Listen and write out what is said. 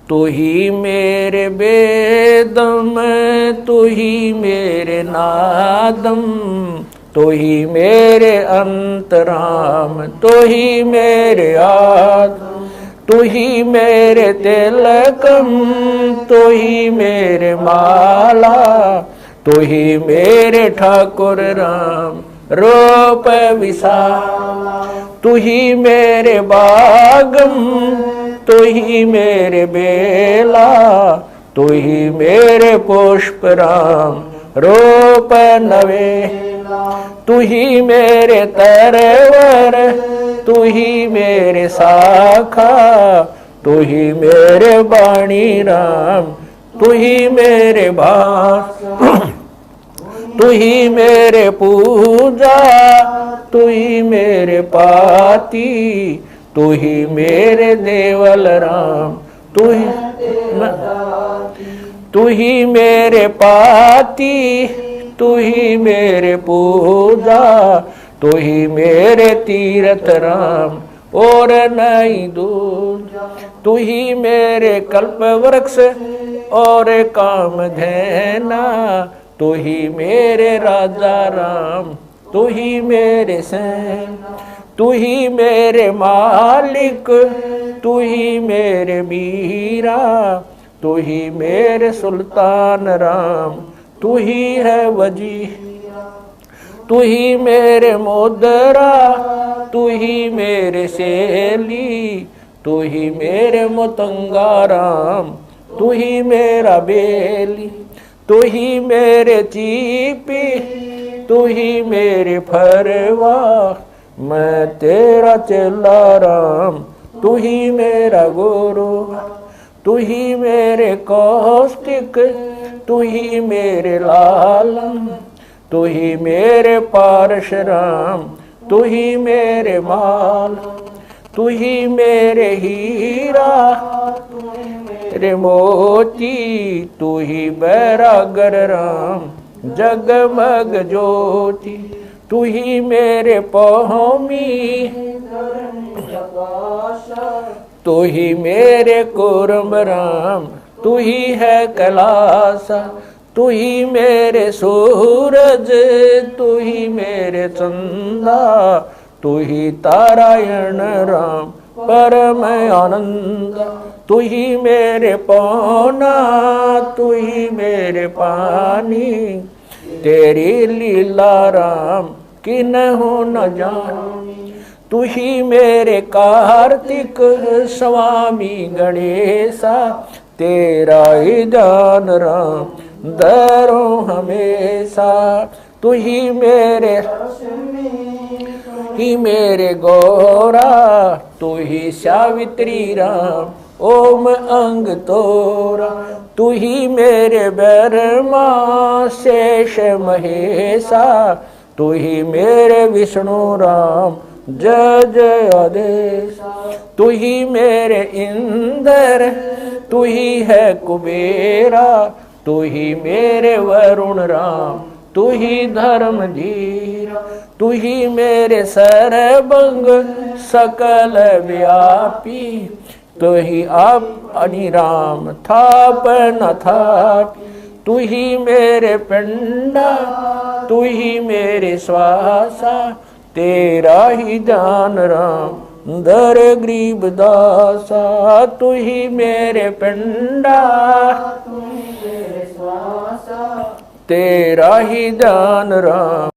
तू ही मेरे बेदम, तू ही मेरे नादम, तू ही मेरे अंतराम, तू ही मेरे आत्म, तू ही मेरे तिलकम, तू ही मेरे माला, तू ही मेरे ठाकुर राम रूप विशाला, तू ही मेरे बागम, तू ही मेरे बेला, तू ही मेरे पुष्प राम रूप नवेला, तू ही मेरे तरवर, तू ही मेरे साखा, तू ही मेरे बाणी राम, तू ही मेरे भास, तू ही मेरे पूजा, तू ही मेरे पाती, तू ही मेरे देवल राम, तू ही मेरे पाती, तू ही मेरे पूजा, तू ही मेरे तीरथ राम और नहीं दूजा, तू ही मेरे कल्प वृक्ष और काम धैना, तू ही मेरे राजा राम, तू ही मेरे सैन, तू ही मेरे मालिक, तू ही मेरे मीरा, तू ही मेरे सुल्तान राम, तू ही है वजी, तू ही मेरे मोदरा, तू ही मेरे सेली, तू ही मेरे मुतंगा राम, तू ही मेरा बेली, तू ही मेरे चीपी, तू ही मेरे फरवा, मैं तेरा चेला राम, तू ही मेरा गुरु, तू ही मेरे कौष्टिक, तू ही मेरे लालम, तू ही मेरे पारशुराम, तू ही मेरे माल, तू ही मेरे हीरा, तेरे मोती, तू ही बैरागर राम जगमग ज्योति, तू ही मेरे पौमी, तू ही मेरे कुर्म राम, तू ही है कैलासा, तू ही मेरे सूरज, तू ही मेरे चंदा, तू ही तारायण राम परम आनंद, तू ही मेरे पौना, तू ही मेरे पानी, तेरी लीला राम किन्हु न जानी, तू ही मेरे कार्तिक स्वामी गणेशा, तेरा ही ध्यान राम धरो हमेशा, तू ही मेरे गौरा, तू ही सावित्री राम ओम अंग तोरा, तू ही मेरे ब्रह्मा शेष महेशा, तू ही मेरे विष्णु राम जय जय आदेश, तू ही मेरे इंद्र, तू ही है कुबेरा, तू ही मेरे वरुण राम, तू ही धर्म धीरा, तू ही मेरे सरबंग सकल व्यापी, तू ही आप अनिराम थाप न थाप, तू ही मेरे पिंडा, तू ही मेरे श्वासा, तेरा ही जान राम दर गरीब दासा, तू ही मेरे पिंडा, तू ही मेरे श्वासा, तेरा ही जान राम।